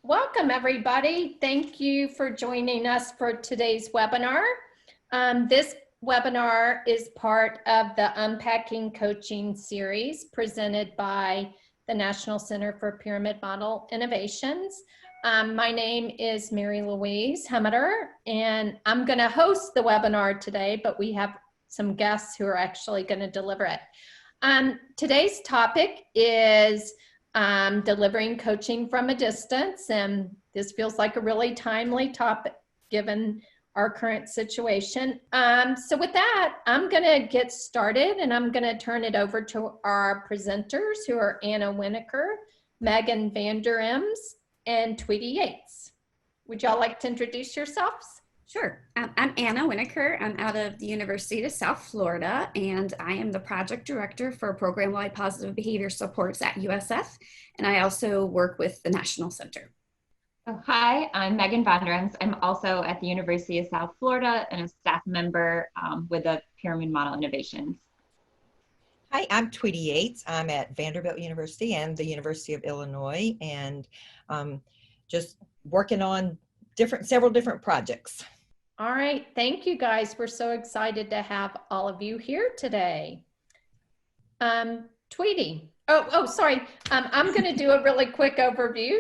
Welcome everybody. Thank you for joining us for today's webinar. This webinar is part of the Unpacking Coaching series presented by the National Center for Pyramid Model Innovations. My name is Mary Louise Hemmeter, and I'm going to host the webinar today, but we have some guests who are actually going to deliver it. Today's topic is delivering coaching from a distance, and this feels like a really timely topic given our current situation. So with that, I'm going to get started, and I'm going to turn it over to our presenters, who are Anna Winokur, Megan Vander Ems, and Tweety Yates. Would y'all like to introduce yourselves? Sure. I'm Anna Winokur. I'm out of the University of South Florida, and I am the project director for program-wide positive behavior supports at USF, and I also work with the National Center. Oh, hi, I'm Megan Vander Ems. I'm also at the University of South Florida and a staff member with the Pyramid Model Innovations. Hi, I'm Tweety Yates. I'm at Vanderbilt University and the University of Illinois, and just working on several different projects. All right, thank you guys. We're so excited to have all of you here today. Tweety. Sorry. I'm going to do a really quick overview,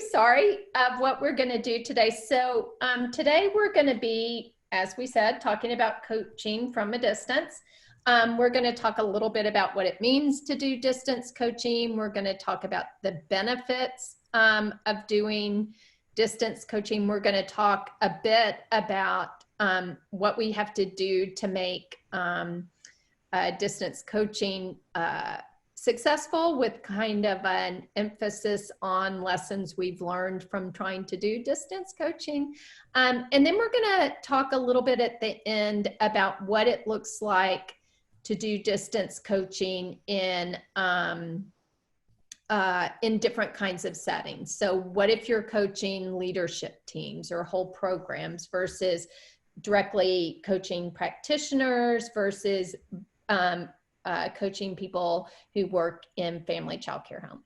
of what we're going to do today. So today we're going to be, as we said, talking about coaching from a distance. We're going to talk a little bit about what it means to do distance coaching. We're going to talk about the benefits of doing distance coaching. We're going to talk a bit about what we have to do to make distance coaching successful, with kind of an emphasis on lessons we've learned from trying to do distance coaching. And then we're going to talk a little bit at the end about what it looks like to do distance coaching in different kinds of settings. So what if you're coaching leadership teams or whole programs versus directly coaching practitioners versus coaching people who work in family childcare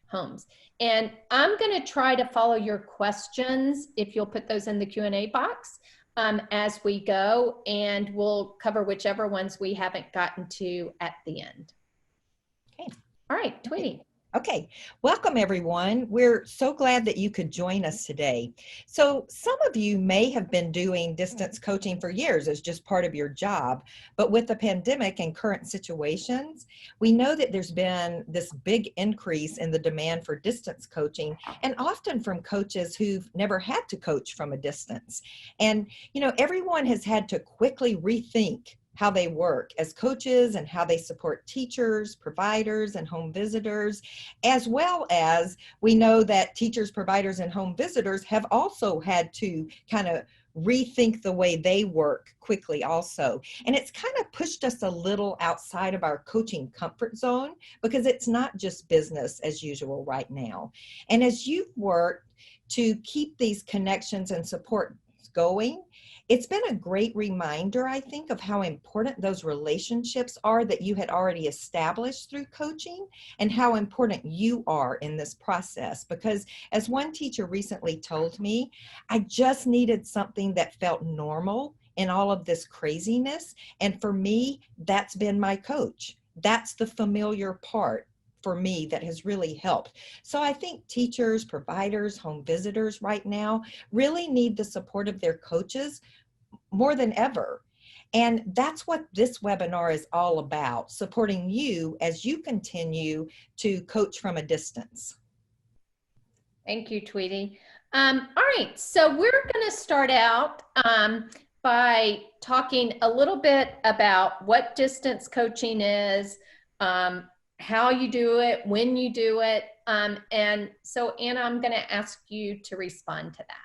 homes. And I'm going to try to follow your questions, if you'll put those in the Q&A box as we go, and we'll cover whichever ones we haven't gotten to at the end. Okay. All right, Tweety. Okay, welcome everyone. We're so glad that you could join us today. So some of you may have been doing distance coaching for years as just part of your job, but with the pandemic and current situations, we know that there's been this big increase in the demand for distance coaching, and often from coaches who've never had to coach from a distance. And, you know, everyone has had to quickly rethink how they work as coaches and how they support teachers, providers, and home visitors, as well as we know that teachers, providers, and home visitors have also had to kind of rethink the way they work quickly also. And it's kind of pushed us a little outside of our coaching comfort zone, because it's not just business as usual right now. And as you've worked to keep these connections and support going, it's been a great reminder, I think, of how important those relationships are that you had already established through coaching, and how important you are in this process. Because as one teacher recently told me, I just needed something that felt normal in all of this craziness. And for me, that's been my coach. That's the familiar part for me that has really helped. So I think teachers, providers, home visitors right now really need the support of their coaches more than ever. And that's what this webinar is all about, supporting you as you continue to coach from a distance. Thank you, Tweety. All right, so we're going to start out by talking a little bit about what distance coaching is, how you do it, when you do it. And so Anna, I'm going to ask you to respond to that.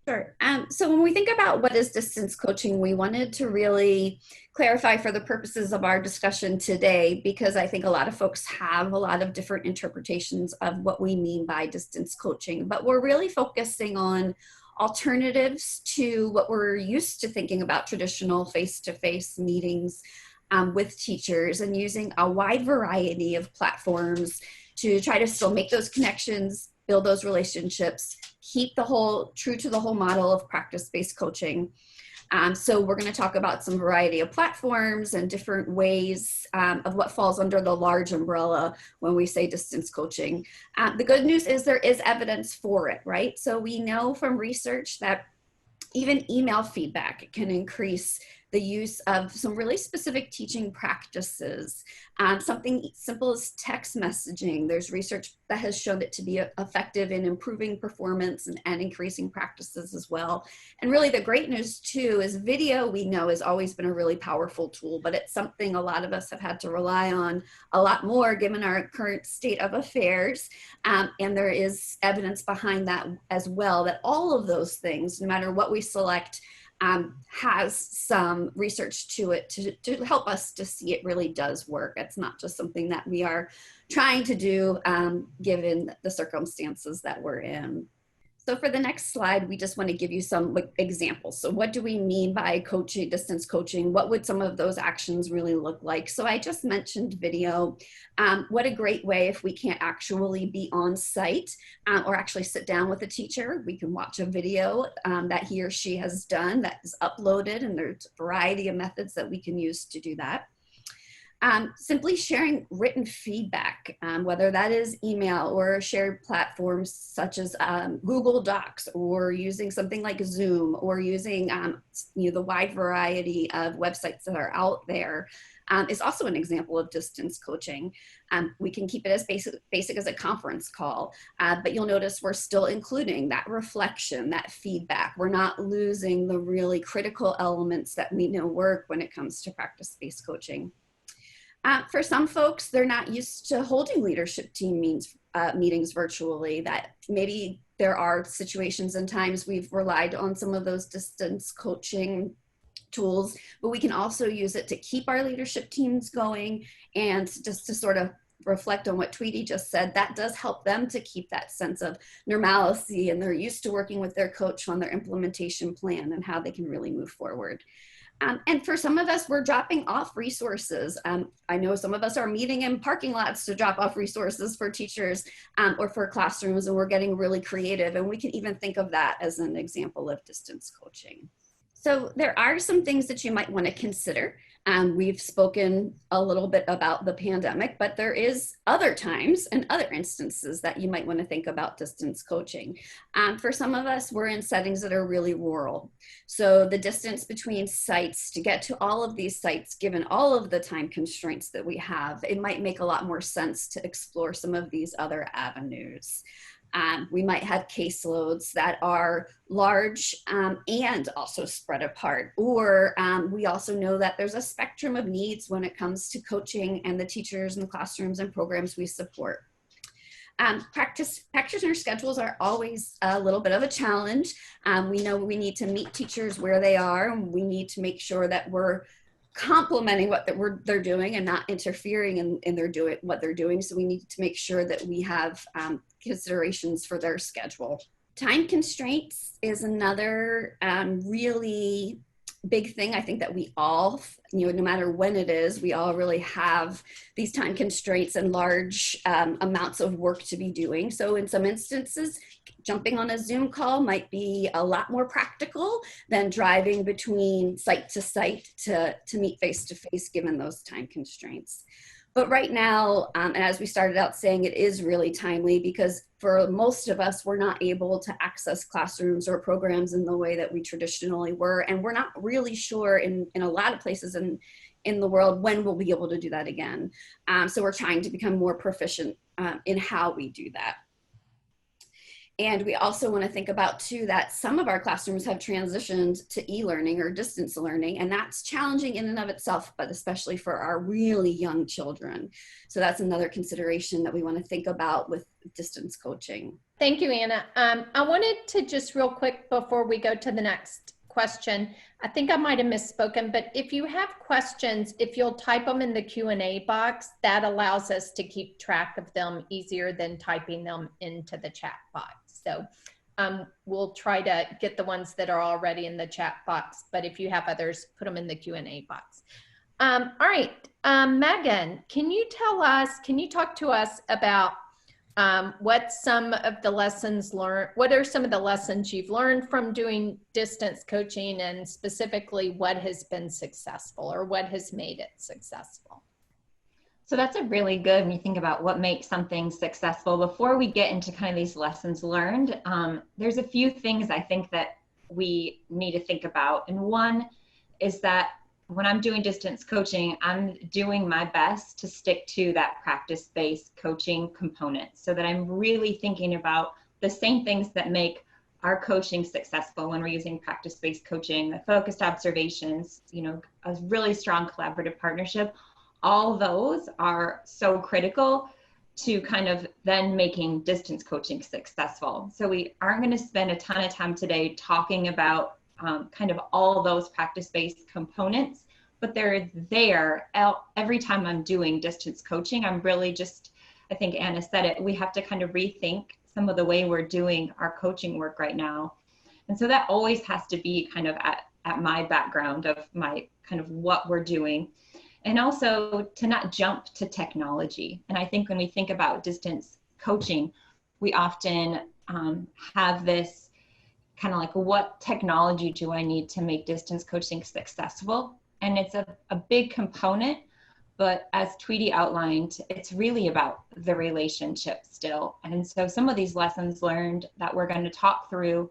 Sure. So when we think about what is distance coaching, we wanted to really clarify for the purposes of our discussion today, because I think a lot of folks have a lot of different interpretations of what we mean by distance coaching, but we're really focusing on alternatives to what we're used to thinking about traditional face-to-face meetings with teachers, and using a wide variety of platforms to try to still make those connections, build those relationships, keep true to the whole model of practice-based coaching. So we're going to talk about some variety of platforms and different ways of what falls under the large umbrella when we say distance coaching. The good news is there is evidence for it, right? So we know from research that even email feedback can increase the use of some really specific teaching practices. Something simple as text messaging. There's research that has shown it to be effective in improving performance and increasing practices as well. And really the great news too is video, we know, has always been a really powerful tool, but it's something a lot of us have had to rely on a lot more given our current state of affairs. And there is evidence behind that as well, that all of those things, no matter what we select, has some research to it to help us to see it really does work. It's not just something that we are trying to do given the circumstances that we're in. So for the next slide, we just want to give you some examples. So what do we mean by coaching, distance coaching? What would some of those actions really look like? So I just mentioned video. What a great way if we can't actually be on site or actually sit down with a teacher. We can watch a video that he or she has done that is uploaded, and there's a variety of methods that we can use to do that. Simply sharing written feedback, whether that is email or shared platforms such as Google Docs, or using something like Zoom, or using the wide variety of websites that are out there, is also an example of distance coaching. We can keep it as basic as a conference call, but you'll notice we're still including that reflection, that feedback. We're not losing the really critical elements that we know work when it comes to practice-based coaching. For some folks, they're not used to holding leadership team meetings virtually. That maybe there are situations and times we've relied on some of those distance coaching tools, but we can also use it to keep our leadership teams going. And just to sort of reflect on what Tweety just said, that does help them to keep that sense of normalcy, and they're used to working with their coach on their implementation plan and how they can really move forward. And for some of us, we're dropping off resources. I know some of us are meeting in parking lots to drop off resources for teachers or for classrooms, and we're getting really creative. And we can even think of that as an example of distance coaching. So there are some things that you might want to consider. We've spoken a little bit about the pandemic, but there is other times and other instances that you might want to think about distance coaching. For some of us, we're in settings that are really rural. So the distance between sites to get to all of these sites, given all of the time constraints that we have, it might make a lot more sense to explore some of these other avenues. We might have caseloads that are large and also spread apart, or we also know that there's a spectrum of needs when it comes to coaching and the teachers and the classrooms and programs we support. Practitioner schedules are always a little bit of a challenge. We know we need to meet teachers where they are, and we need to make sure that we're complementing what they're doing and not interfering in what they're doing. So we need to make sure that we have considerations for their schedule. Time constraints is another really big thing. I think that we all, no matter when it is, we all really have these time constraints and large amounts of work to be doing. So in some instances, jumping on a Zoom call might be a lot more practical than driving between site to site to meet face-to-face given those time constraints. But right now, and as we started out saying, it is really timely because for most of us, we're not able to access classrooms or programs in the way that we traditionally were. And we're not really sure in a lot of places in the world when we'll be able to do that again. So we're trying to become more proficient in how we do that. And we also want to think about too that some of our classrooms have transitioned to e-learning or distance learning, and that's challenging in and of itself, but especially for our really young children. So that's another consideration that we want to think about with distance coaching. Thank you, Anna. I wanted to just real quick before we go to the next question, I think I might have misspoken, but if you have questions, if you'll type them in the Q&A box, that allows us to keep track of them easier than typing them into the chat box. So we'll try to get the ones that are already in the chat box, but if you have others, put them in the Q&A box. All right, Megan, can you talk to us about What's some of the lessons learned? What are some of the lessons you've learned from doing distance coaching, and specifically what has been successful or what has made it successful? So that's a really good, when you think about what makes something successful. Before we get into kind of these lessons learned, there's a few things I think that we need to think about. And one is that when I'm doing distance coaching, I'm doing my best to stick to that practice-based coaching component, so that I'm really thinking about the same things that make our coaching successful when we're using practice-based coaching, the focused observations, a really strong collaborative partnership. All those are so critical to kind of then making distance coaching successful. So we aren't going to spend a ton of time today talking about kind of all those practice-based components, but they're there every time I'm doing distance coaching. I'm really just, I think Anna said it, we have to kind of rethink some of the way we're doing our coaching work right now. And so that always has to be kind of at my background of my kind of what we're doing. And also to not jump to technology. And I think when we think about distance coaching, we often have this kind of like, what technology do I need to make distance coaching successful? And it's a big component, but as Tweety outlined, it's really about the relationship still. And so some of these lessons learned that we're going to talk through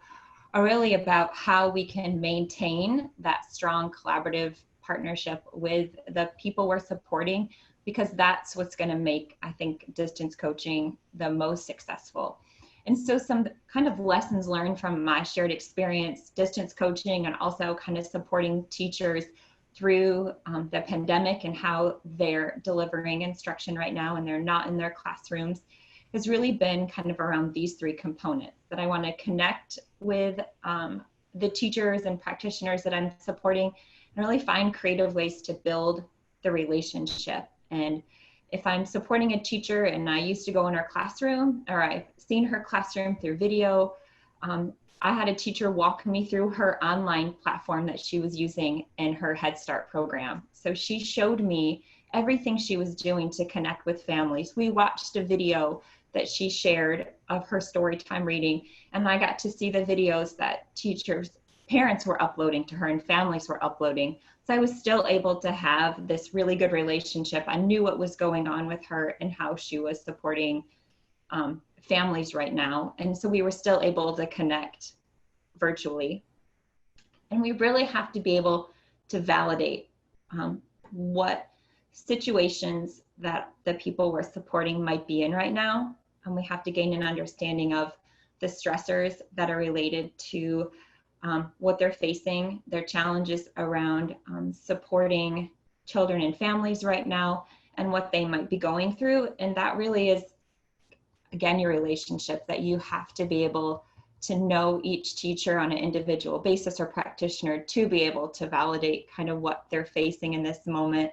are really about how we can maintain that strong collaborative partnership with the people we're supporting, because that's what's going to make, I think, distance coaching the most successful. And so some kind of lessons learned from my shared experience, distance coaching, and also kind of supporting teachers through the pandemic and how they're delivering instruction right now and they're not in their classrooms, has really been kind of around these three components, that I want to connect with the teachers and practitioners that I'm supporting and really find creative ways to build the relationship. And if I'm supporting a teacher and I used to go in her classroom, or I've seen her classroom through video, I had a teacher walk me through her online platform that she was using in her Head Start program. So she showed me everything she was doing to connect with families. We watched a video that she shared of her story time reading, and I got to see the videos that parents were uploading to her and families were uploading. So I was still able to have this really good relationship. I knew what was going on with her and how she was supporting families right now. And so we were still able to connect virtually. And we really have to be able to validate what situations that the people we're supporting might be in right now. And we have to gain an understanding of the stressors that are related to what they're facing, their challenges around supporting children and families right now, and what they might be going through. And that really is, again, your relationship, that you have to be able to know each teacher on an individual basis or practitioner to be able to validate kind of what they're facing in this moment.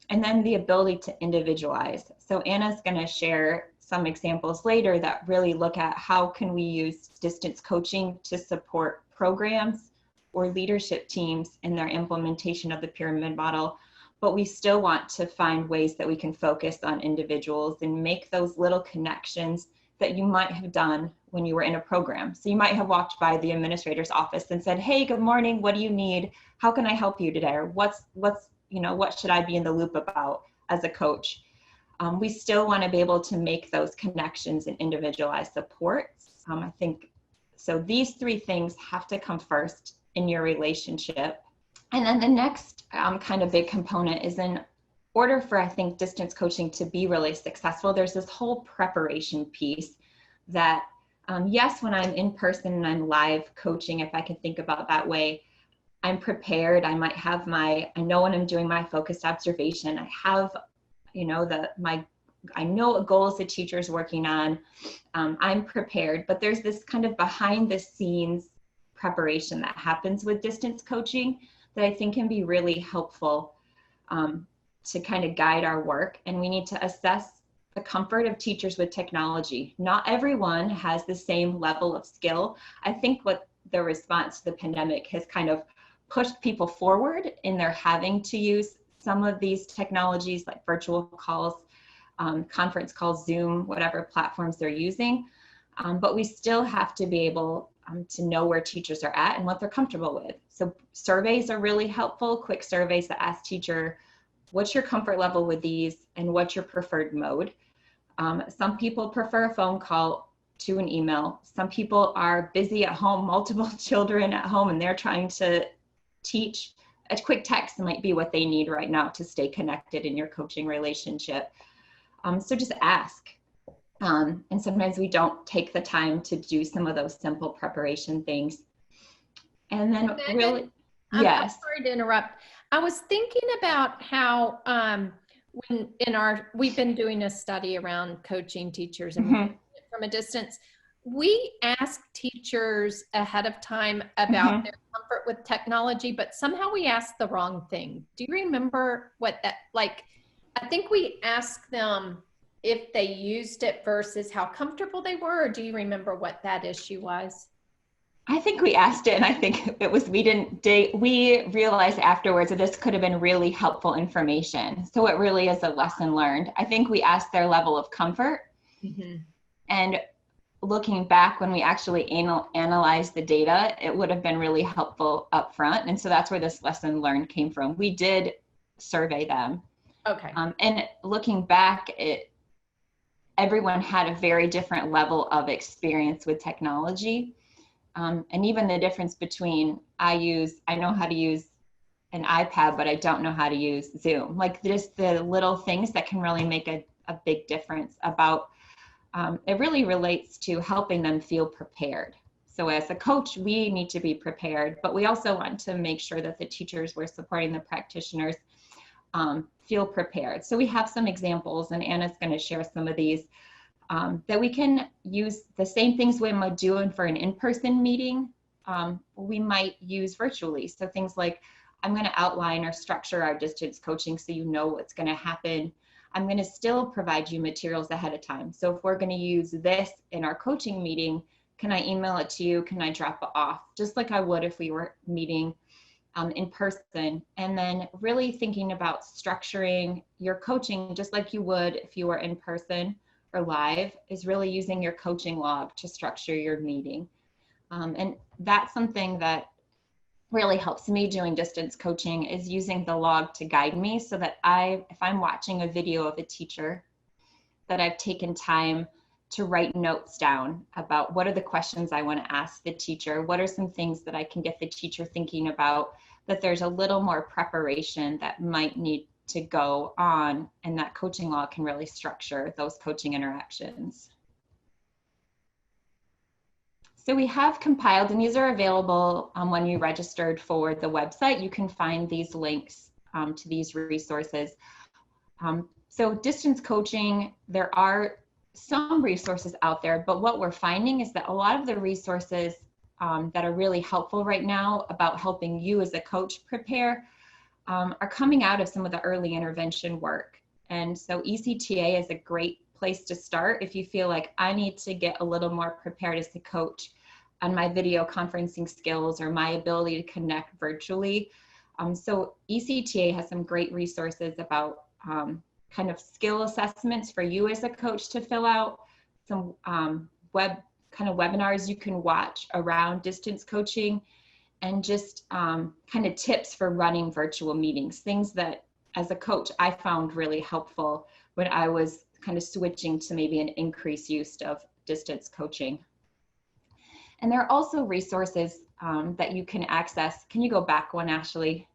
And then the ability to individualize. So Anna's going to share some examples later that really look at how can we use distance coaching to support programs or leadership teams in their implementation of the pyramid model, but we still want to find ways that we can focus on individuals and make those little connections that you might have done when you were in a program. So you might have walked by the administrator's office and said, "Hey, good morning, what do you need? How can I help you today?" Or what should I be in the loop about as a coach? We still want to be able to make those connections and individualized supports. I think, so these three things have to come first in your relationship. And then the next kind of big component is, in order for, I think, distance coaching to be really successful, there's this whole preparation piece that, yes, when I'm in person and I'm live coaching, if I can think about that way, I'm prepared. I might have I know when I'm doing my focused observation, I have, I know what goals the teacher is working on. I'm prepared, but there's this kind of behind the scenes preparation that happens with distance coaching that I think can be really helpful to kind of guide our work. And we need to assess the comfort of teachers with technology. Not everyone has the same level of skill. I think what the response to the pandemic has kind of pushed people forward in their having to use some of these technologies like virtual calls. conference calls, Zoom, whatever platforms they're using. But we still have to be able to know where teachers are at and what they're comfortable with. So surveys are really helpful, quick surveys that ask teacher, what's your comfort level with these and what's your preferred mode? Some people prefer a phone call to an email. Some people are busy at home, multiple children at home, and they're trying to teach. A quick text might be what they need right now to stay connected in your coaching relationship. So just ask. And sometimes we don't take the time to do some of those simple preparation things. And then really, yes. I'm sorry to interrupt. I was thinking about how we've been doing a study around coaching teachers and from a distance. We ask teachers ahead of time about their comfort with technology, but somehow we asked the wrong thing. Do you remember what that, like, I think we asked them if they used it versus how comfortable they were, or do you remember what that issue was? I think we asked it, and I think it was, we realized afterwards that this could have been really helpful information. So it really is a lesson learned. I think we asked their level of comfort. And looking back, when we actually analyzed the data, it would have been really helpful up front. And so that's where this lesson learned came from. We did survey them. Okay. And looking back, everyone had a very different level of experience with technology. And even the difference between I know how to use an iPad, but I don't know how to use Zoom. Like just the little things that can really make a big difference about, it really relates to helping them feel prepared. So as a coach, we need to be prepared, but we also want to make sure that the teachers we're supporting, the practitioners, feel prepared. So we have some examples, and Anna's going to share some of these. That we can use the same things we might do for an in-person meeting, we might use virtually. So things like, I'm going to outline or structure our distance coaching so you know what's going to happen. I'm going to still provide you materials ahead of time. So if we're going to use this in our coaching meeting, can I email it to you? Can I drop it off? Just like I would if we were meeting in person. And then really thinking about structuring your coaching just like you would if you were in person or live, is really using your coaching log to structure your meeting. And that's something that really helps me doing distance coaching, is using the log to guide me, so that if I'm watching a video of a teacher, that I've taken time to write notes down about what are the questions I want to ask the teacher, what are some things that I can get the teacher thinking about, that there's a little more preparation that might need to go on, and that coaching log can really structure those coaching interactions. So we have compiled, and these are available when you registered for the website. You can find these links to these resources. So distance coaching, there are some resources out there, but what we're finding is that a lot of the resources that are really helpful right now about helping you as a coach prepare are coming out of some of the early intervention work. And so ECTA is a great place to start if you feel like I need to get a little more prepared as a coach on my video conferencing skills or my ability to connect virtually. So ECTA has some great resources about kind of skill assessments for you as a coach to fill out, some webinars you can watch around distance coaching, and just kind of tips for running virtual meetings, things that as a coach I found really helpful when I was kind of switching to maybe an increased use of distance coaching. And there are also resources that you can access. Can you go back one, Ashley?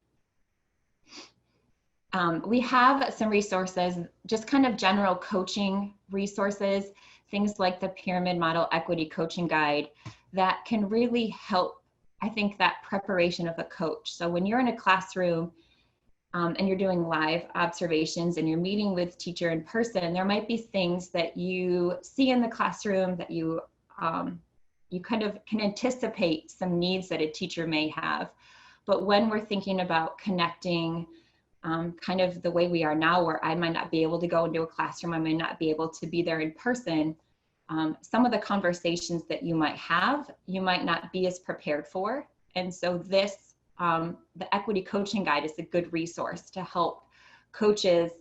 We have some resources, just kind of general coaching resources, things like the Pyramid Model Equity Coaching Guide that can really help, I think, that preparation of a coach. So when you're in a classroom and you're doing live observations and you're meeting with teacher in person, there might be things that you see in the classroom that you kind of can anticipate some needs that a teacher may have. But when we're thinking about connecting kind of the way we are now, where I might not be able to go into a classroom, I might not be able to be there in person, some of the conversations that you might have, you might not be as prepared for. And so this, the Equity Coaching Guide is a good resource to help coaches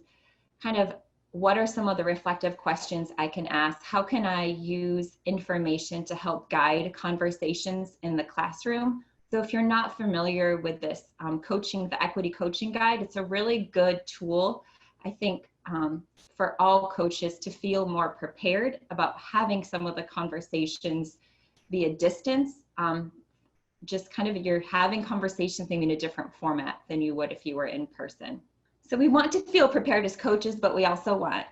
kind of what are some of the reflective questions I can ask? How can I use information to help guide conversations in the classroom? So if you're not familiar with this coaching, the equity coaching guide, it's a really good tool, I think, for all coaches to feel more prepared about having some of the conversations via distance. Just kind of you're having conversations in a different format than you would if you were in person. So we want to feel prepared as coaches, but we also want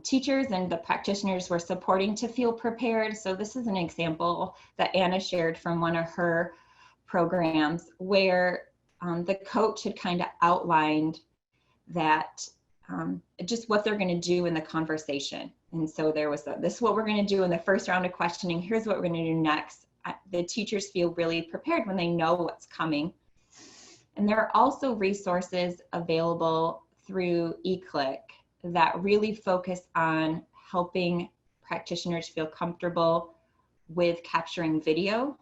teachers and the practitioners we're supporting to feel prepared. So this is an example that Anna shared from one of her programs where the coach had kind of outlined that just what they're going to do in the conversation. And so there was this is what we're going to do in the first round of questioning. Here's what we're going to do next. The teachers feel really prepared when they know what's coming. And there are also resources available through eClick that really focus on helping practitioners feel comfortable with capturing video.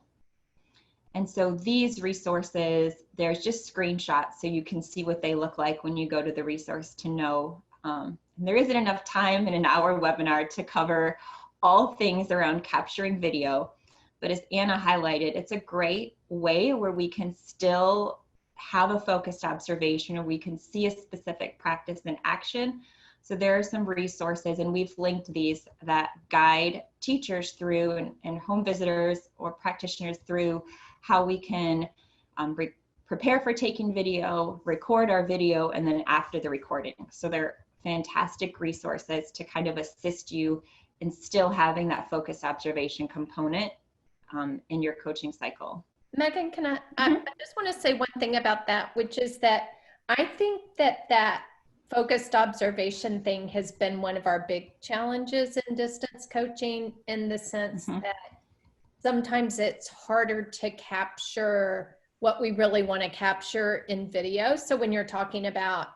And so these resources, there's just screenshots so you can see what they look like when you go to the resource to know. There isn't enough time in an hour webinar to cover all things around capturing video. But as Anna highlighted, it's a great way where we can still have a focused observation, or we can see a specific practice in action. So there are some resources, and we've linked these that guide teachers through and home visitors or practitioners through how we can prepare for taking video, record our video, and then after the recording. So they're fantastic resources to kind of assist you in still having that focused observation component in your coaching cycle. Megan, I just want to say one thing about that, which is that I think that focused observation thing has been one of our big challenges in distance coaching, in the sense that sometimes it's harder to capture what we really want to capture in video. So when you're talking about,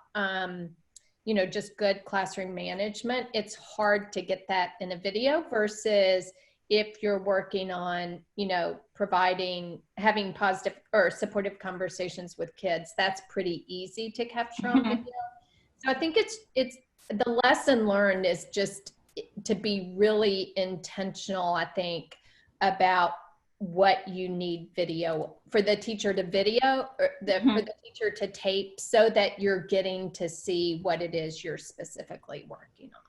just good classroom management, it's hard to get that in a video versus if you're working on, having positive or supportive conversations with kids. That's pretty easy to capture on video. So I think it's the lesson learned is just to be really intentional, I think, about what you need video for the teacher to video, or for the teacher to tape, so that you're getting to see what it is you're specifically working on.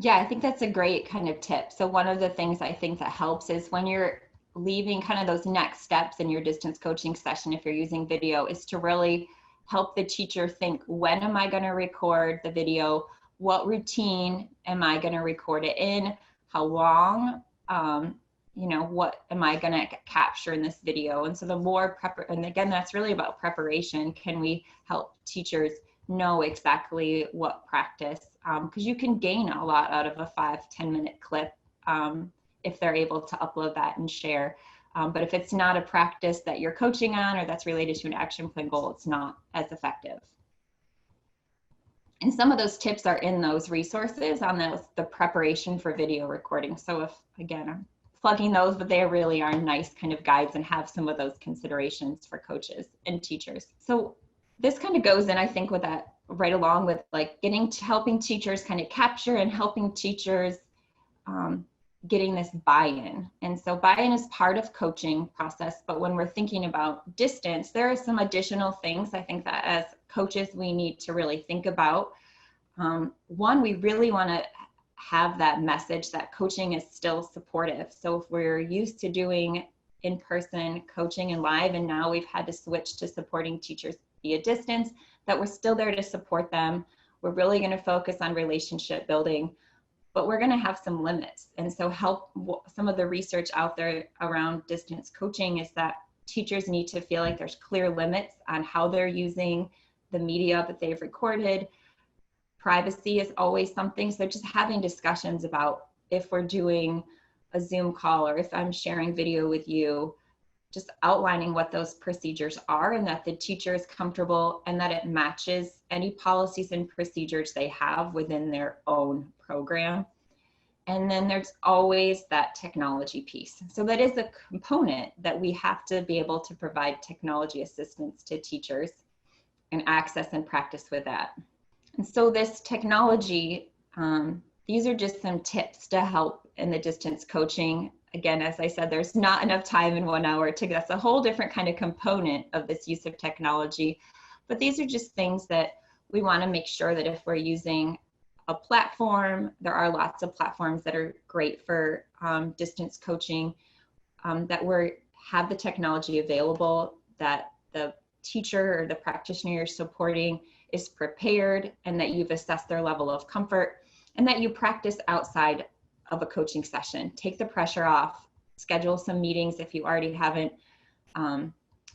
Yeah, I think that's a great kind of tip. So one of the things I think that helps is when you're leaving kind of those next steps in your distance coaching session, if you're using video, is to really help the teacher think, when am I going to record the video? What routine am I going to record it in? How long? What am I going to capture in this video? And so the more and again, that's really about preparation. Can we help teachers know exactly what practice? Because you can gain a lot out of a 5-10 minute clip if they're able to upload that and share. But if it's not a practice that you're coaching on, or that's related to an action plan goal, it's not as effective. And some of those tips are in those resources on the preparation for video recording. So if, again, I'm plugging those, but they really are nice kind of guides and have some of those considerations for coaches and teachers. So this kind of goes in, I think, with that right along with like helping teachers kind of capture and helping teachers getting this buy-in. And so buy-in is part of coaching process, but when we're thinking about distance, there are some additional things I think that as coaches we need to really think about. One, we really want to have that message that coaching is still supportive. So if we're used to doing in-person coaching and live, and now we've had to switch to supporting teachers via distance, that we're still there to support them. We're really going to focus on relationship building, but we're going to have some limits. And so some of the research out there around distance coaching is that teachers need to feel like there's clear limits on how they're using the media that they've recorded. Privacy is always something. So just having discussions about if we're doing a Zoom call or if I'm sharing video with you, just outlining what those procedures are and that the teacher is comfortable and that it matches any policies and procedures they have within their own program. And then there's always that technology piece. So that is a component that we have to be able to provide technology assistance to teachers and access and practice with that. And so this technology, these are just some tips to help in the distance coaching. Again, as I said, there's not enough time in 1 hour to, that's a whole different kind of component of this use of technology. But these are just things that we want to make sure that if we're using a platform, there are lots of platforms that are great for distance coaching, that we have the technology available, that the teacher or the practitioner you're supporting is prepared, and that you've assessed their level of comfort, and that you practice outside of a coaching session. Take the pressure off, schedule some meetings if you already haven't.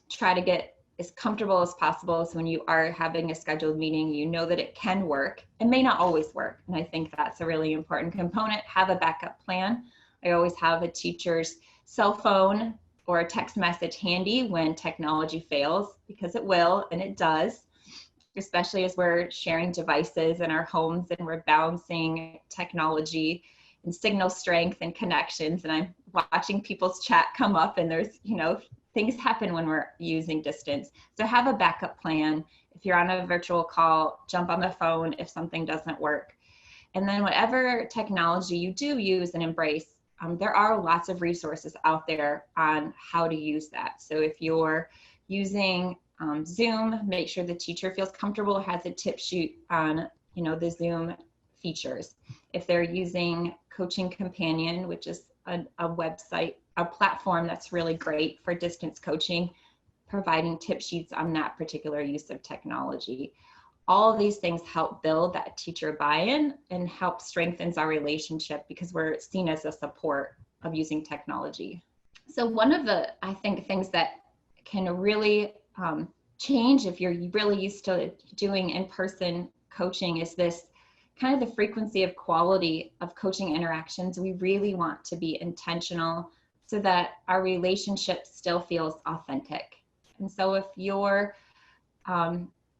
Try to get as comfortable as possible, so when you are having a scheduled meeting, you know that it can work. It may not always work, and I think that's a really important component. Have a backup plan. I always have a teacher's cell phone or a text message handy when technology fails, because it will, and it does, especially as we're sharing devices in our homes and we're balancing technology and signal strength and connections. And I'm watching people's chat come up, and there's, things happen when we're using distance. So have a backup plan. If you're on a virtual call, jump on the phone if something doesn't work. And then whatever technology you do use and embrace, there are lots of resources out there on how to use that. So if you're using Zoom, make sure the teacher feels comfortable, has a tip sheet on, the Zoom features. If they're using Coaching Companion, which is a website, a platform that's really great for distance coaching, providing tip sheets on that particular use of technology. All of these things help build that teacher buy-in and help strengthens our relationship, because we're seen as a support of using technology. So one of the, I think, things that can really change if you're really used to doing in-person coaching is this kind of the frequency of quality of coaching interactions. We really want to be intentional so that our relationship still feels authentic. And so if you're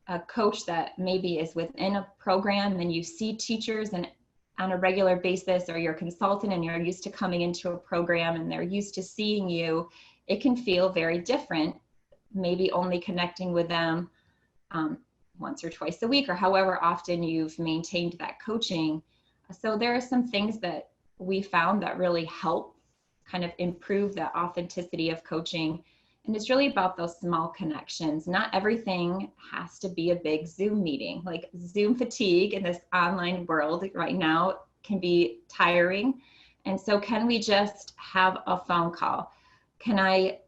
a coach that maybe is within a program and you see teachers and on a regular basis, or you're a consultant and you're used to coming into a program and they're used to seeing you, it can feel very different, maybe only connecting with them once or twice a week, or however often you've maintained that coaching. So there are some things that we found that really help kind of improve the authenticity of coaching. And it's really about those small connections. Not everything has to be a big Zoom meeting. Like, Zoom fatigue in this online world right now can be tiring. And so can we just have a phone call? Can I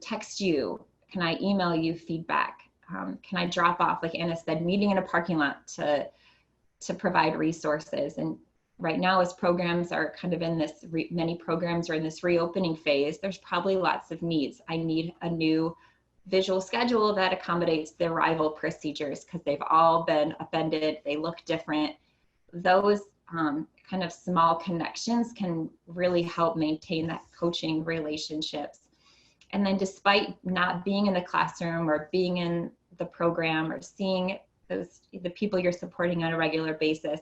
text you? Can I email you feedback? Can I drop off, like Anna said, meeting in a parking lot to provide resources? And right now, as programs are kind of in this, many programs are in this reopening phase, there's probably lots of needs. I need a new visual schedule that accommodates the arrival procedures because they've all been upended, they look different. Those kind of small connections can really help maintain that coaching relationships. And then despite not being in the classroom or being in the program or seeing the people you're supporting on a regular basis,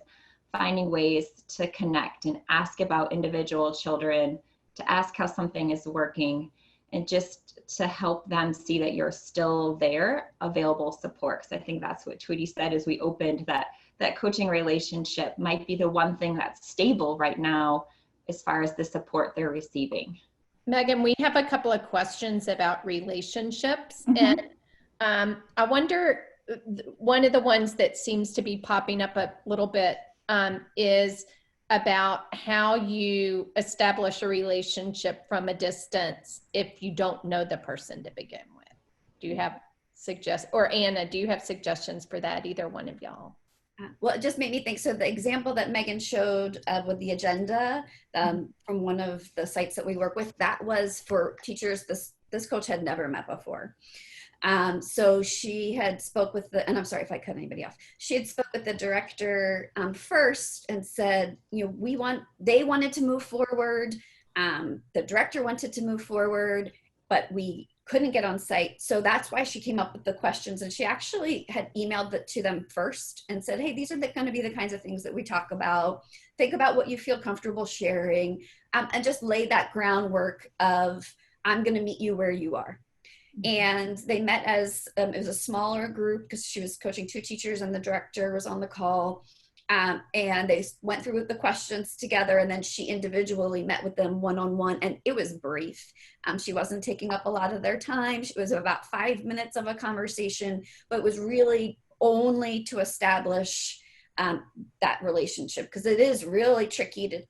finding ways to connect and ask about individual children, to ask how something is working, and just to help them see that you're still there, available support. Because I think that's what Tweety said as we opened, that coaching relationship might be the one thing that's stable right now as far as the support they're receiving. Megan, we have a couple of questions about relationships. Mm-hmm. And I wonder, one of the ones that seems to be popping up a little bit is about how you establish a relationship from a distance if you don't know the person to begin with. Do you have or Anna, do you have suggestions for that, either one of y'all? Well, it just made me think. So the example that Megan showed with the agenda from one of the sites that we work with, that was for teachers this coach had never met before. So she had spoke with and I'm sorry if I cut anybody off. She had spoke with the director first and said, they wanted to move forward. The director wanted to move forward, but we couldn't get on site. So that's why she came up with the questions. And she actually had emailed it to them first and said, hey, these are going to be the kinds of things that we talk about. Think about what you feel comfortable sharing, and just lay that groundwork of, I'm going to meet you where you are. And they met as, it was a smaller group because she was coaching 2 teachers and the director was on the call. And they went through the questions together, and then she individually met with them one-on-one, and it was brief. She wasn't taking up a lot of their time. It was about 5 minutes of a conversation, but it was really only to establish that relationship, because it is really tricky to,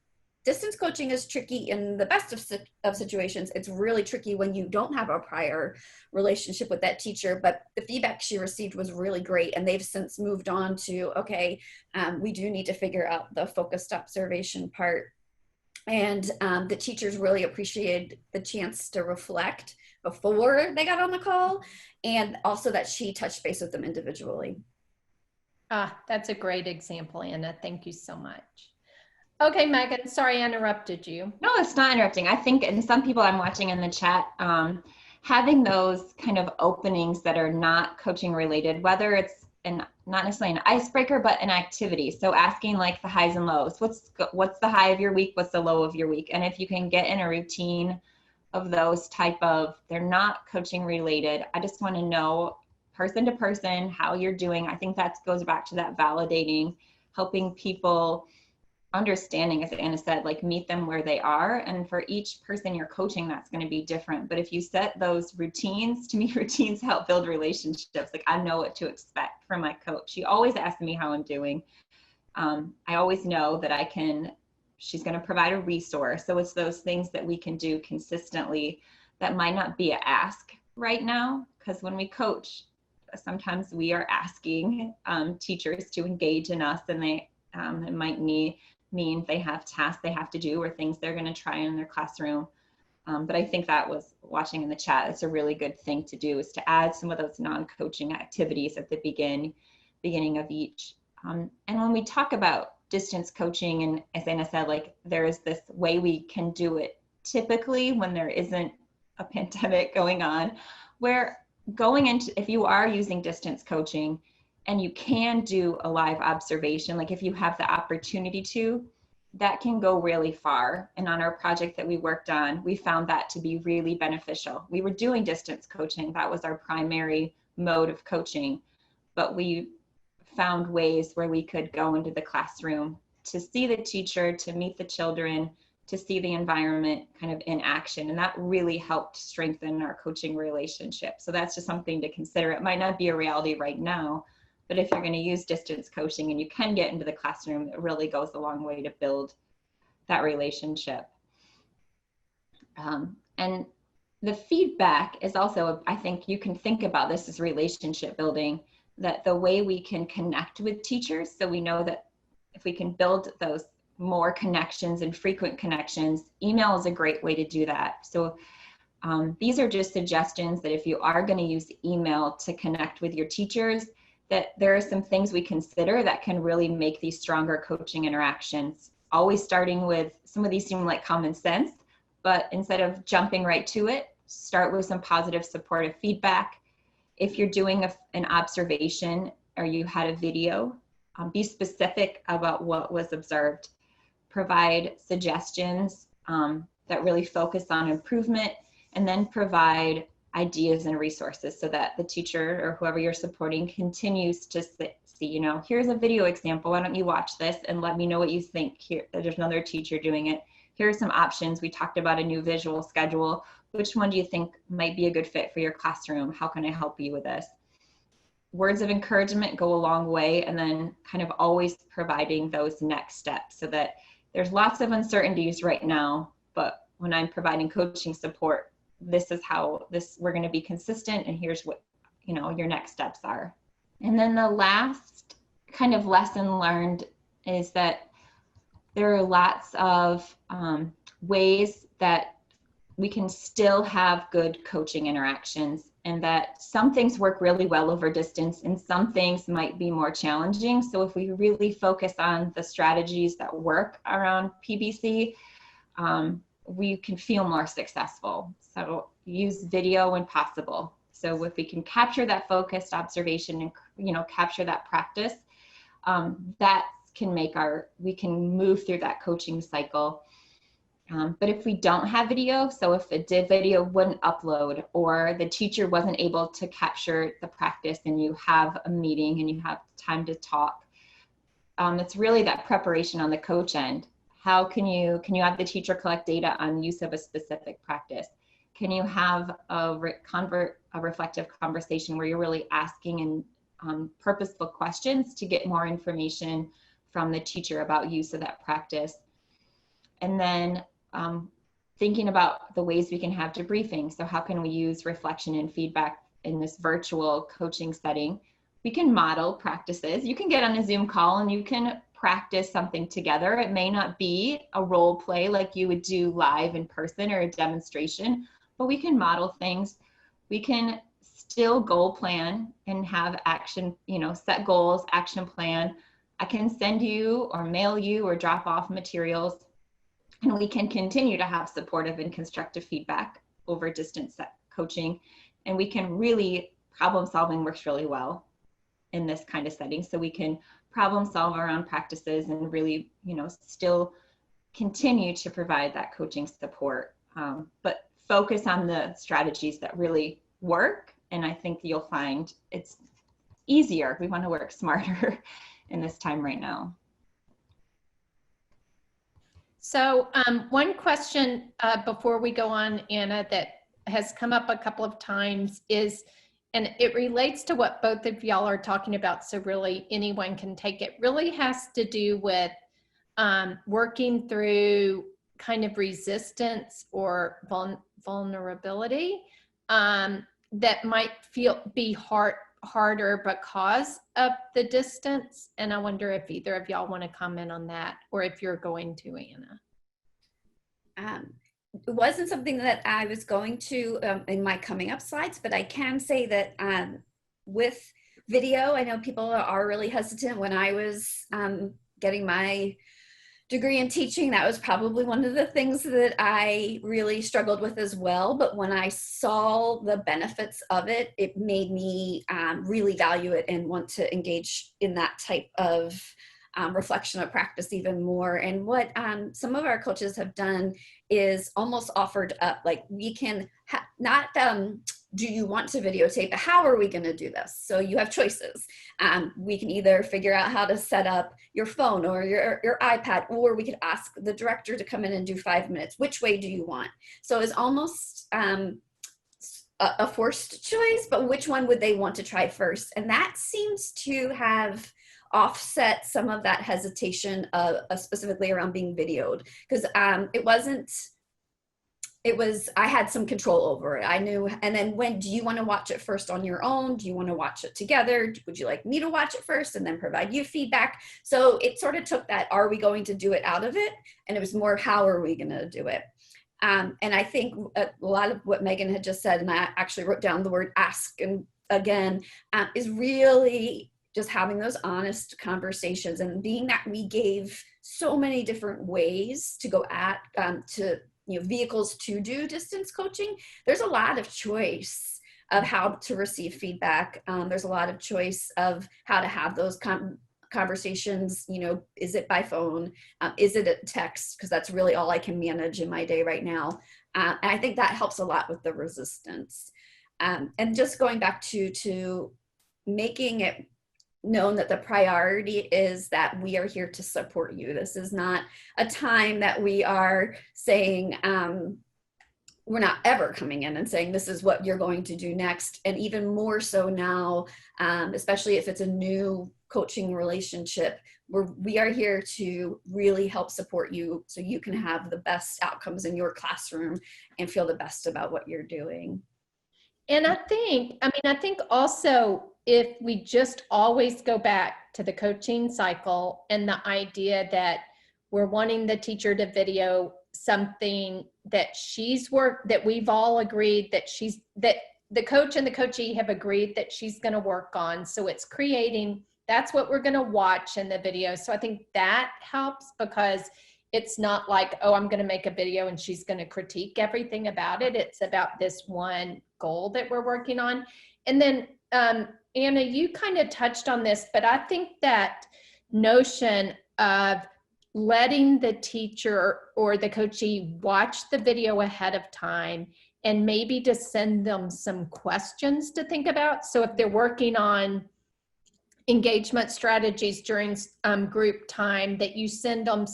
distance coaching is tricky in the best of situations. It's really tricky when you don't have a prior relationship with that teacher, but the feedback she received was really great. And they've since moved on to, okay, we do need to figure out the focused observation part. And the teachers really appreciated the chance to reflect before they got on the call, and also that she touched base with them individually. That's a great example, Anna. Thank you so much. Okay, Megan, sorry I interrupted you. No, it's not interrupting. I think, and some people I'm watching in the chat, having those kind of openings that are not coaching related, whether it's not necessarily an icebreaker, but an activity. So asking like the highs and lows, what's the high of your week? What's the low of your week? And if you can get in a routine of those type of, they're not coaching related, I just want to know person to person how you're doing. I think that goes back to that validating, helping people, understanding, as Anna said, like meet them where they are. And for each person you're coaching, that's going to be different. But if you set those routines, to me, routines help build relationships. Like I know what to expect from my coach. She always asks me how I'm doing. I always know that she's going to provide a resource. So it's those things that we can do consistently that might not be an ask right now. Because when we coach, sometimes we are asking teachers to engage in us, and it might mean they have tasks they have to do or things they're going to try in their classroom. But I think that was, watching in the chat, it's a really good thing to do, is to add some of those non-coaching activities at the beginning of each. And when we talk about distance coaching, and as Anna said, like there is this way we can do it typically when there isn't a pandemic going on, where if you are using distance coaching, and you can do a live observation, like if you have the opportunity to, that can go really far. And on our project that we worked on, we found that to be really beneficial. We were doing distance coaching. That was our primary mode of coaching. But we found ways where we could go into the classroom to see the teacher, to meet the children, to see the environment kind of in action. And that really helped strengthen our coaching relationship. So that's just something to consider. It might not be a reality right now, but if you're going to use distance coaching and you can get into the classroom, it really goes a long way to build that relationship. And the feedback is also, I think you can think about this as relationship building, that the way we can connect with teachers. So we know that if we can build those more connections and frequent connections, email is a great way to do that. So these are just suggestions that if you are going to use email to connect with your teachers, that there are some things we consider that can really make these stronger coaching interactions. Always starting with, some of these seem like common sense, but instead of jumping right to it, start with some positive supportive feedback. If you're doing an observation or you had a video, be specific about what was observed. Provide suggestions that really focus on improvement, and then provide ideas and resources so that the teacher or whoever you're supporting continues to see, here's a video example. Why don't you watch this and let me know what you think? Here, there's another teacher doing it. Here are some options. We talked about a new visual schedule. Which one do you think might be a good fit for your classroom? How can I help you with this? Words of encouragement go a long way, and then kind of always providing those next steps, so that there's lots of uncertainties right now, but when I'm providing coaching support, this is how we're going to be consistent, and here's what your next steps are. And then the last kind of lesson learned is that there are lots of ways that we can still have good coaching interactions, and that some things work really well over distance and some things might be more challenging. So if we really focus on the strategies that work around PBC, we can feel more successful. So use video when possible. So if we can capture that focused observation and capture that practice, that can make we can move through that coaching cycle But if we don't have video, so if the video wouldn't upload or the teacher wasn't able to capture the practice and you have a meeting and you have time to talk, it's really that preparation on the coach end. How can you have the teacher collect data on use of a specific practice? Can you have a reflective conversation where you're really asking and purposeful questions to get more information from the teacher about use of that practice? And then thinking about the ways we can have debriefing. So how can we use reflection and feedback in this virtual coaching setting? We can model practices. You can get on a Zoom call and you can practice something together. It may not be a role play like you would do live in person or a demonstration, but we can model things. We can still goal plan and have action, set goals, action plan. I can send you or mail you or drop off materials, and we can continue to have supportive and constructive feedback over distance coaching. And we can really, problem solving works really well in this kind of setting. So we can problem solve around practices and really, still continue to provide that coaching support, but focus on the strategies that really work. And I think you'll find it's easier. We want to work smarter in this time right now. So one question before we go on, Anna, that has come up a couple of times is, and it relates to what both of y'all are talking about, so really anyone can take it, really has to do with working through kind of resistance or vulnerability that might be harder because of the distance. And I wonder if either of y'all want to comment on that, or if you're going to, Anna. It wasn't something that I was going to in my coming up slides, but I can say that with video, I know people are really hesitant. When I was getting my degree in teaching, that was probably one of the things that I really struggled with as well. But when I saw the benefits of it, it made me really value it and want to engage in that type of reflection of practice even more. And what some of our coaches have done is almost offered up, like, we can not do you want to videotape, but how are we going to do this? So you have choices. We can either figure out how to set up your phone or your iPad, or we could ask the director to come in and do 5 minutes. Which way do you want? So it's almost a forced choice, but which one would they want to try first? And that seems to have offset some of that hesitation specifically around being videoed, because I had some control over it. I knew. And then when do you want to watch it first on your own? Do you want to watch it together? Would you like me to watch it first and then provide you feedback? So it sort of took that, are we going to do it out of it? And it was more, how are we going to do it? And I think a lot of what Megan had just said, and I actually wrote down the word ask and again, is really just having those honest conversations, and being that we gave so many different ways to go at, vehicles to do distance coaching. There's a lot of choice of how to receive feedback. There's a lot of choice of how to have those conversations. Is it by phone? Is it a text? Because that's really all I can manage in my day right now. And I think that helps a lot with the resistance. And just going back to making it known that the priority is that we are here to support you. This is not a time that we are saying, we're not ever coming in and saying, this is what you're going to do next. And even more so now, especially if it's a new coaching relationship, we are here to really help support you so you can have the best outcomes in your classroom and feel the best about what you're doing. And I think also, if we just always go back to the coaching cycle and the idea that we're wanting the teacher to video something that that we've all agreed that the coach and the coachee have agreed that she's going to work on. So it's that's what we're going to watch in the video. So I think that helps, because it's not like, oh, I'm going to make a video and she's going to critique everything about it. It's about this one goal that we're working on. And then, Anna, you kind of touched on this, but I think that notion of letting the teacher or the coachee watch the video ahead of time and maybe to send them some questions to think about. So if they're working on engagement strategies during group time, that you send them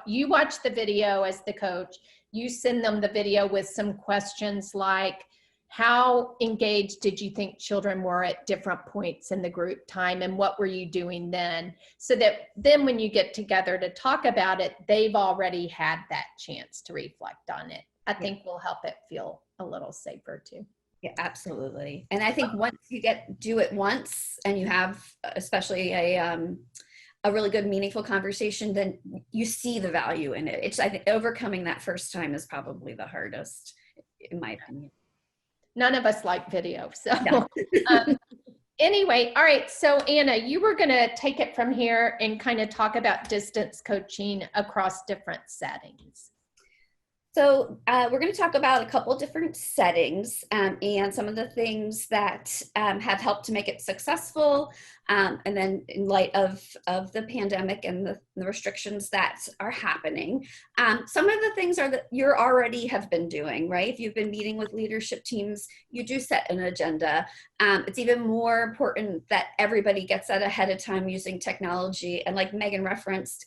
you watch the video as the coach, you send them the video with some questions like, how engaged did you think children were at different points in the group time, and what were you doing then? So that then when you get together to talk about it, they've already had that chance to reflect on it. I think will help it feel a little safer too. Yeah, absolutely. And I think once you do it once and you have especially a really good meaningful conversation, then you see the value in it. I think overcoming that first time is probably the hardest, in my opinion. None of us like video, so no. Anyway, all right, so Anna, you were going to take it from here and kind of talk about distance coaching across different settings. So we're going to talk about a couple different settings and some of the things that have helped to make it successful. And then in light of the pandemic and the restrictions that are happening, some of the things are that you already have been doing, right? If you've been meeting with leadership teams, you do set an agenda. It's even more important that everybody gets that ahead of time using technology. And like Megan referenced,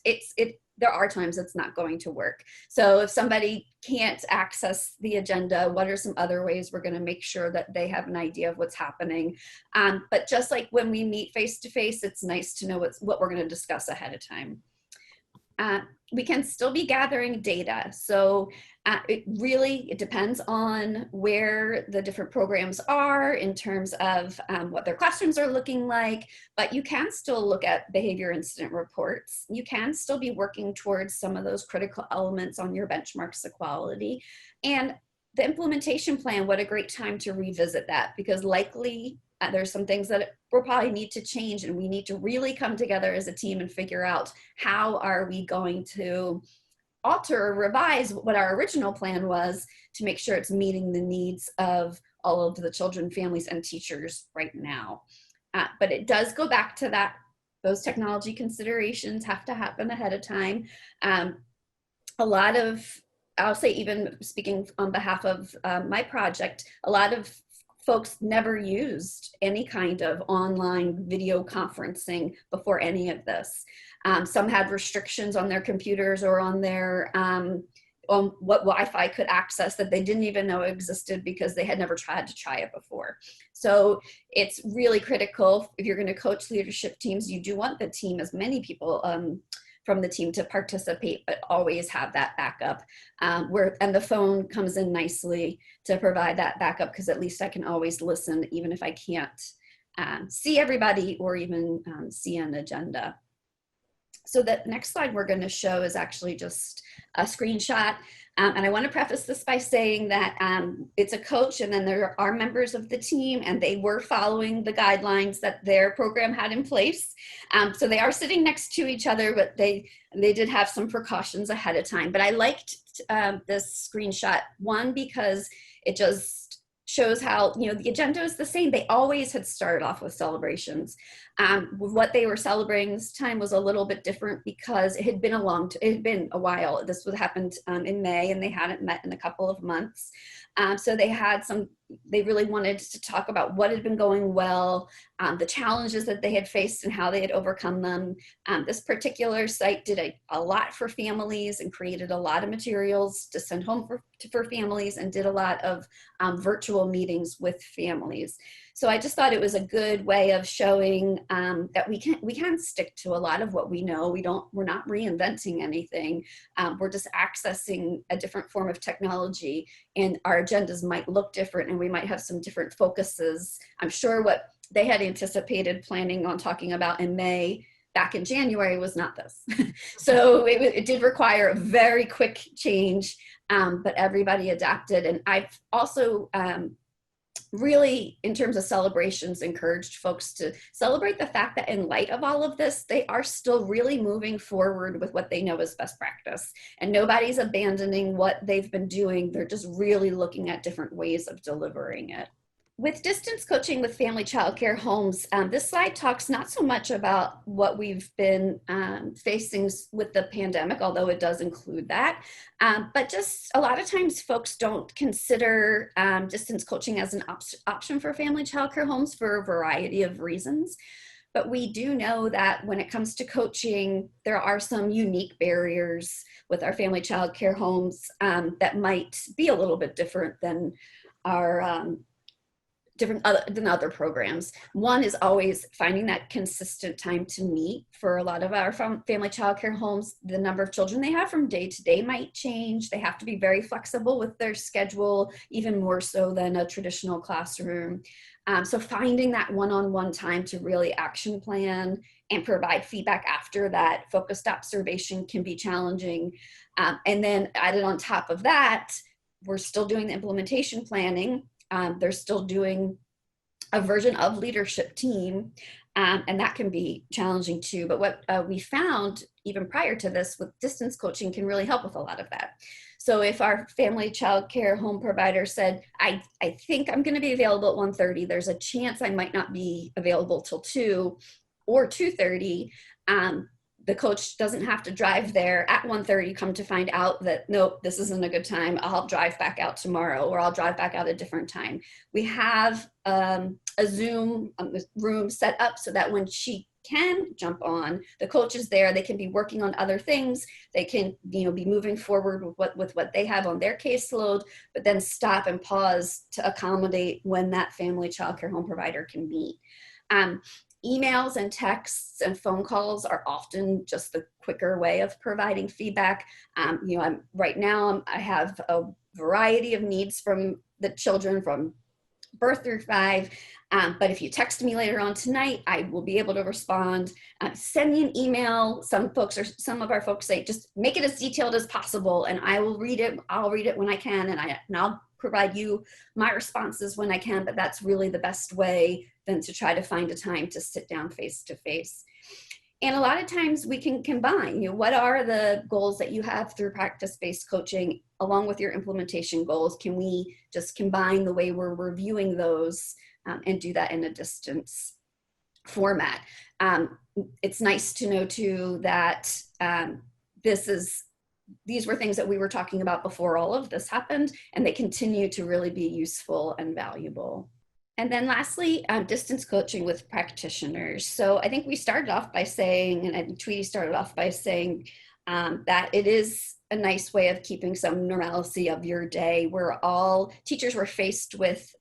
there are times it's not going to work. So if somebody can't access the agenda, what are some other ways we're going to make sure that they have an idea of what's happening? But just like when we meet face to face, it's nice to know what we're going to discuss ahead of time. We can still be gathering data. So it depends on where the different programs are in terms of what their classrooms are looking like, but you can still look at behavior incident reports. You can still be working towards some of those critical elements on your benchmarks of quality. And the implementation plan, what a great time to revisit that, because likely there's some things that we'll probably need to change, and we need to really come together as a team and figure out how are we going to alter or revise what our original plan was to make sure it's meeting the needs of all of the children, families, and teachers right now. But it does go back to that. Those technology considerations have to happen ahead of time. A lot of, I'll say, even speaking on behalf of my project, a lot of folks never used any kind of online video conferencing before any of this. Some had restrictions on their computers or on their on what Wi-Fi could access that they didn't even know existed because they had never tried to try it before. So it's really critical if you're going to coach leadership teams. You do want the team, as many people from the team, to participate, but always have that backup. And the phone comes in nicely to provide that backup, because at least I can always listen, even if I can't see everybody or even see an agenda. So the next slide we're going to show is actually just a screenshot. And I want to preface this by saying that it's a coach, and then there are members of the team, and they were following the guidelines that their program had in place. So they are sitting next to each other, but they did have some precautions ahead of time. But I liked this screenshot, one, because it just shows how, the agenda is the same. They always had started off with celebrations. What they were celebrating this time was a little bit different because it had been a while. This would happened in May, and they hadn't met in a couple of months. So they really wanted to talk about what had been going well, the challenges that they had faced and how they had overcome them. This particular site did a lot for families and created a lot of materials to send home for families, and did a lot of virtual meetings with families. So I just thought it was a good way of showing that we can stick to a lot of what we know. We're not reinventing anything. We're just accessing a different form of technology, and our agendas might look different, and we might have some different focuses. I'm sure what they had anticipated planning on talking about in May back in January was not this. So it did require a very quick change, but everybody adapted. And I've also really, in terms of celebrations, encouraged folks to celebrate the fact that in light of all of this, they are still really moving forward with what they know is best practice. And nobody's abandoning what they've been doing. They're just really looking at different ways of delivering it. With distance coaching with family childcare homes, this slide talks not so much about what we've been facing with the pandemic, although it does include that, but just a lot of times folks don't consider distance coaching as an option for family childcare homes for a variety of reasons. But we do know that when it comes to coaching, there are some unique barriers with our family childcare homes that might be a little bit different than our than other programs. One is always finding that consistent time to meet. For a lot of our family childcare homes, the number of children they have from day to day might change. They have to be very flexible with their schedule, even more so than a traditional classroom. So finding that one-on-one time to really action plan and provide feedback after that focused observation can be challenging. And then added on top of that, we're still doing the implementation planning. They're still doing a version of leadership team, and that can be challenging too. But what we found even prior to this with distance coaching can really help with a lot of that. So if our family child care home provider said, I think I'm going to be available at 1:30, there's a chance I might not be available till 2 or 2:30, the coach doesn't have to drive there at 1:30, come to find out that, nope, this isn't a good time. I'll drive back out tomorrow, or I'll drive back out a different time. We have a Zoom room set up so that when she can jump on, the coach is there. They can be working on other things. They can, be moving forward with what they have on their caseload, but then stop and pause to accommodate when that family childcare home provider can meet. Emails and texts and phone calls are often just the quicker way of providing feedback. Right now I have a variety of needs from the children from birth through 5. But if you text me later on tonight, I will be able to respond. Send me an email. Some of our folks say, just make it as detailed as possible and I will read it. I'll read it when I can, and I'll provide you my responses when I can, but that's really the best way than to try to find a time to sit down face to face. And a lot of times we can combine, what are the goals that you have through practice-based coaching along with your implementation goals? Can we just combine the way we're reviewing those and do that in a distance format? It's nice to know too that these were things that we were talking about before all of this happened, and they continue to really be useful and valuable. And then lastly, distance coaching with practitioners. So I think we started off by saying, and Tweety started off by saying that it is a nice way of keeping some normalcy of your day. Teachers were faced with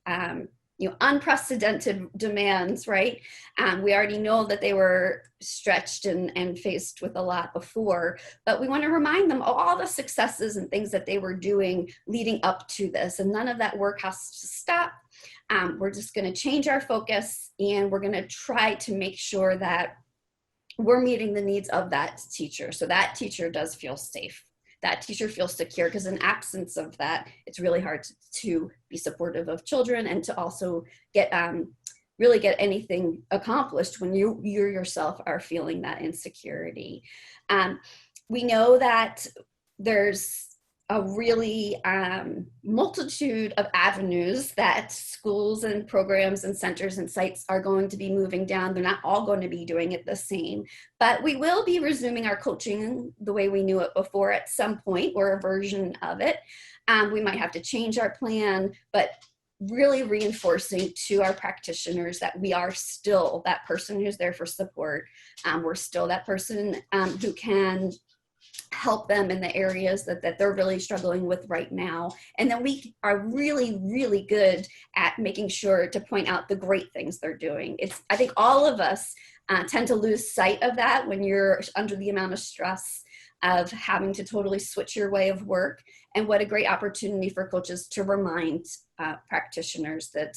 unprecedented demands, right? We already know that they were stretched and faced with a lot before, but we want to remind them of all the successes and things that they were doing leading up to this, and none of that work has to stop. We're just going to change our focus, and we're going to try to make sure that we're meeting the needs of that teacher, so that teacher does feel safe. That teacher feels secure, because in absence of that, it's really hard to be supportive of children and to also really get anything accomplished when you yourself are feeling that insecurity. We know that there's a really multitude of avenues that schools and programs and centers and sites are going to be moving down. They're not all going to be doing it the same, but we will be resuming our coaching the way we knew it before at some point, or a version of it. We might have to change our plan, but really reinforcing to our practitioners that we are still that person who's there for support. We're still that person who can help them in the areas that they're really struggling with right now. And then we are really, really good at making sure to point out the great things they're doing. I think all of us tend to lose sight of that when you're under the amount of stress of having to totally switch your way of work. And what a great opportunity for coaches to remind practitioners that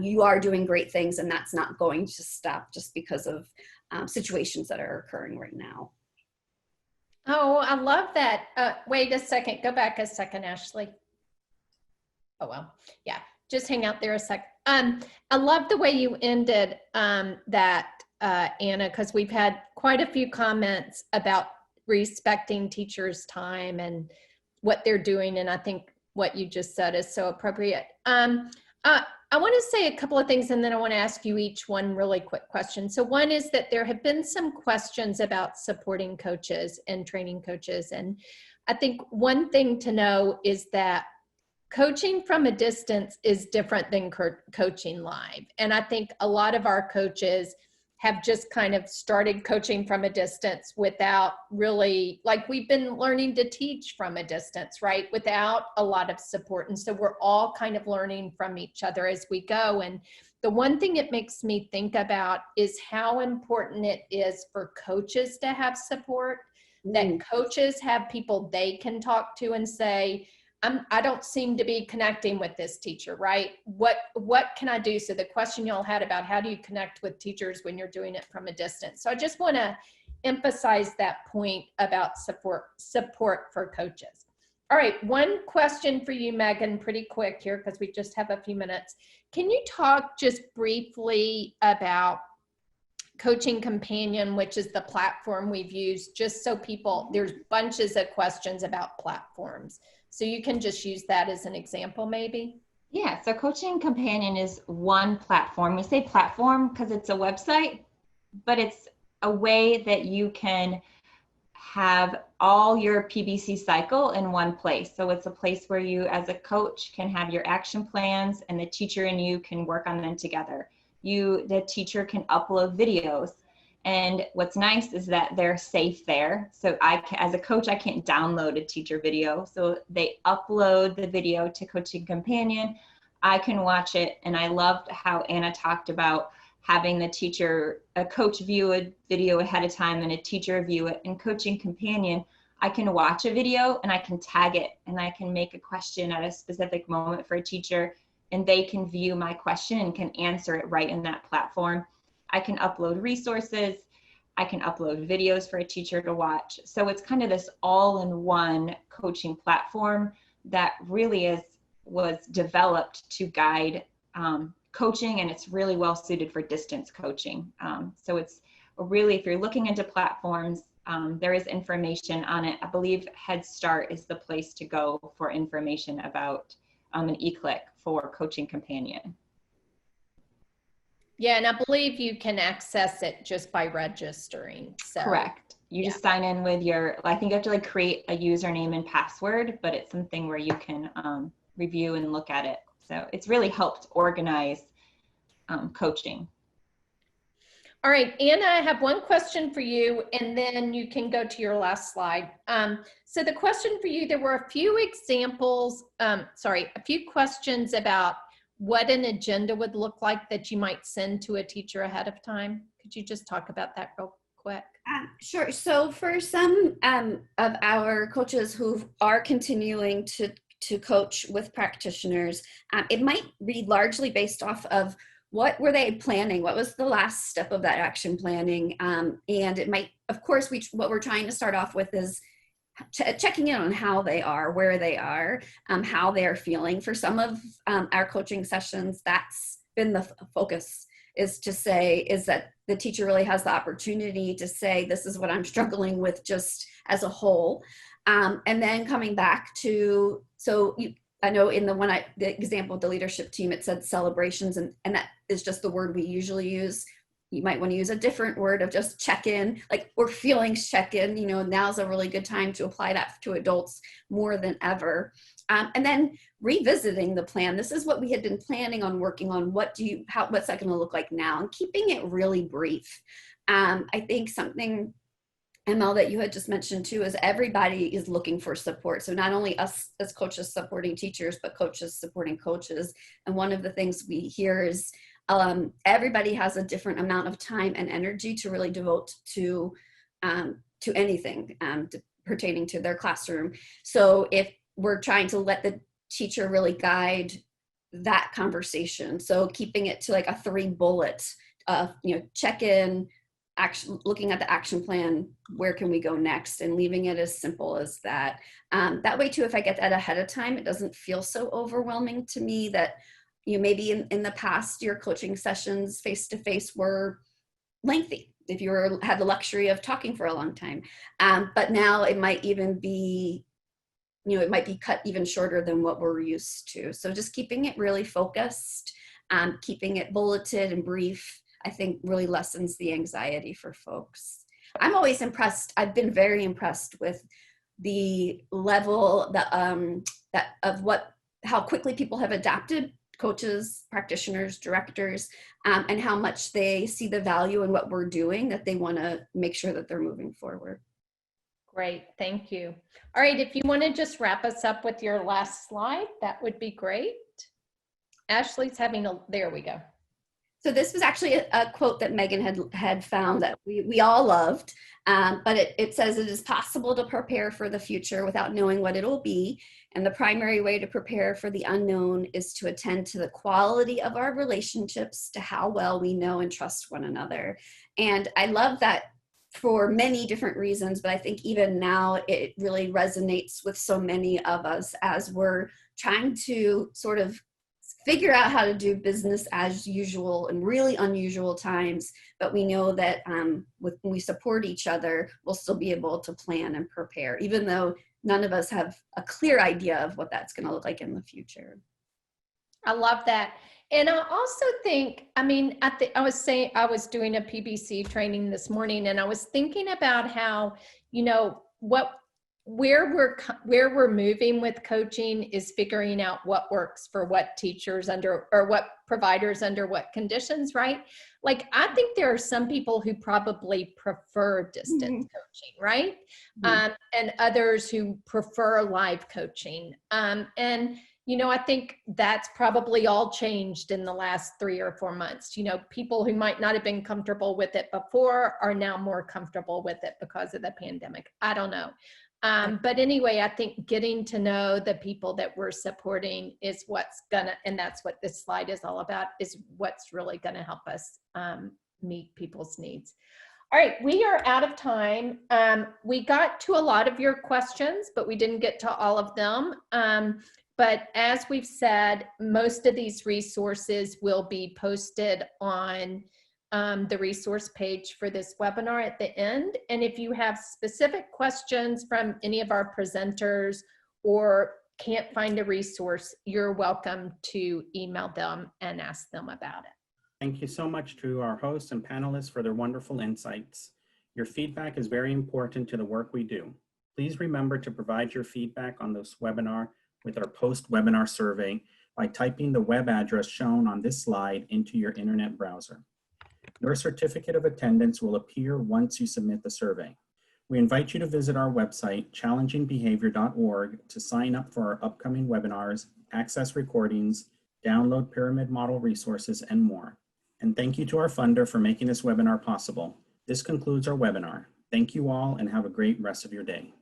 you are doing great things, and that's not going to stop just because of situations that are occurring right now. Oh, I love that. Wait a second. Go back a second, Ashley. Oh, well, yeah, just hang out there a sec. I love the way you ended that, Anna, because we've had quite a few comments about respecting teachers' time and what they're doing. And I think what you just said is so appropriate. I I want to say a couple of things, and then I want to ask you each one really quick question. So one is that there have been some questions about supporting coaches and training coaches. And I think one thing to know is that coaching from a distance is different than coaching live. And I think a lot of our coaches have just kind of started coaching from a distance without really, like, we've been learning to teach from a distance, right? Without a lot of support. And so we're all kind of learning from each other as we go. And the one thing it makes me think about is how important it is for coaches to have support, that coaches have people they can talk to and say, I don't seem to be connecting with this teacher, right? What can I do? So the question y'all had about how do you connect with teachers when you're doing it from a distance. So I just want to emphasize that point about support for coaches. All right, one question for you, Megan, pretty quick here because we just have a few minutes. Can you talk just briefly about Coaching Companion, which is the platform we've used, just so people, there's bunches of questions about platforms. So you can just use that as an example, maybe? Yeah, so Coaching Companion is one platform. We say platform because it's a website, but it's a way that you can have all your PBC cycle in one place. So it's a place where you as a coach can have your action plans and the teacher and you can work on them together. The teacher can upload videos. And what's nice is that they're safe there. So as a coach, I can't download a teacher video. So they upload the video to Coaching Companion. I can watch it. And I loved how Anna talked about having a coach view a video ahead of time and a teacher view it. In Coaching Companion, I can watch a video and I can tag it and I can make a question at a specific moment for a teacher and they can view my question and can answer it right in that platform. I can upload resources. I can upload videos for a teacher to watch. So it's kind of this all-in-one coaching platform that really was developed to guide coaching, and it's really well suited for distance coaching. So it's really, if you're looking into platforms, there is information on it. I believe Head Start is the place to go for information about an eClick for Coaching Companion. Yeah, and I believe you can access it just by registering. So. Correct. You just sign in with I think you have to create a username and password, but it's something where you can review and look at it. So it's really helped organize coaching. All right, Anna, I have one question for you, and then you can go to your last slide. So the question for you, there were a few examples, a few questions about what an agenda would look like that you might send to a teacher ahead of time. Could you just talk about that real quick? Sure. So for some of our coaches who are continuing to coach with practitioners, it might be largely based off of what were they planning? What was the last step of that action planning? And it might, of course, what we're trying to start off with is checking in on how they are, where they are, how they're feeling. For some of our coaching sessions, that's been the focus, is that the teacher really has the opportunity to say, this is what I'm struggling with just as a whole. And then coming back to, I know in the example of the leadership team, it said celebrations, and that is just the word we usually use. You might want to use a different word of just check-in, or feelings check-in. Now's a really good time to apply that to adults more than ever. And then revisiting the plan. This is what we had been planning on working on. What's that going to look like now? And keeping it really brief. I think something, ML, that you had just mentioned too, is everybody is looking for support. So not only us as coaches supporting teachers, but coaches supporting coaches. And one of the things we hear is everybody has a different amount of time and energy to really devote to anything pertaining to their classroom. So if we're trying to let the teacher really guide that conversation, so keeping it to a 3-bullet, check in, action, looking at the action plan, where can we go next, and leaving it as simple as that. That way too, if I get that ahead of time, it doesn't feel so overwhelming to me that maybe in the past, your coaching sessions face-to-face were lengthy if you had the luxury of talking for a long time. But now it might even be, it might be cut even shorter than what we're used to. So just keeping it really focused keeping it bulleted and brief, I think really lessens the anxiety for folks. I'm always impressed. I've been very impressed with the level how quickly people have adapted, coaches, practitioners, directors, and how much they see the value in what we're doing, that they want to make sure that they're moving forward. Great, thank you. All right, if you want to just wrap us up with your last slide, that would be great. Ashley's there we go. So this was actually a quote that Megan had found that we all loved, but it says it is possible to prepare for the future without knowing what it'll be. And the primary way to prepare for the unknown is to attend to the quality of our relationships, to how well we know and trust one another. And I love that for many different reasons, but I think even now it really resonates with so many of us as we're trying to sort of figure out how to do business as usual in really unusual times, but we know that when we support each other, we'll still be able to plan and prepare, even though none of us have a clear idea of what that's going to look like in the future. I love that. And I also think, I mean, I was doing a PBC training this morning, and I was thinking about how, you know, where we're moving with coaching is figuring out what works for what teachers or what providers under what conditions, right? Like, I think there are some people who probably prefer distance coaching, right? And others who prefer live coaching. And, you know, I think that's probably all changed in the last 3 or 4 months. You know, people who might not have been comfortable with it before are now more comfortable with it because of the pandemic. I don't know. But anyway, I think getting to know the people that we're supporting is and that's what this slide is all about, is what's really gonna help us meet people's needs. All right, we are out of time. We got to a lot of your questions, but we didn't get to all of them. But as we've said, most of these resources will be posted on the resource page for this webinar at the end. And if you have specific questions from any of our presenters or can't find a resource, you're welcome to email them and ask them about it. Thank you so much to our hosts and panelists for their wonderful insights. Your feedback is very important to the work we do. Please remember to provide your feedback on this webinar with our post-webinar survey by typing the web address shown on this slide into your internet browser. Your certificate of attendance will appear once you submit the survey. We invite you to visit our website, challengingbehavior.org, to sign up for our upcoming webinars, access recordings, download pyramid model resources, and more. And thank you to our funder for making this webinar possible. This concludes our webinar. Thank you all and have a great rest of your day.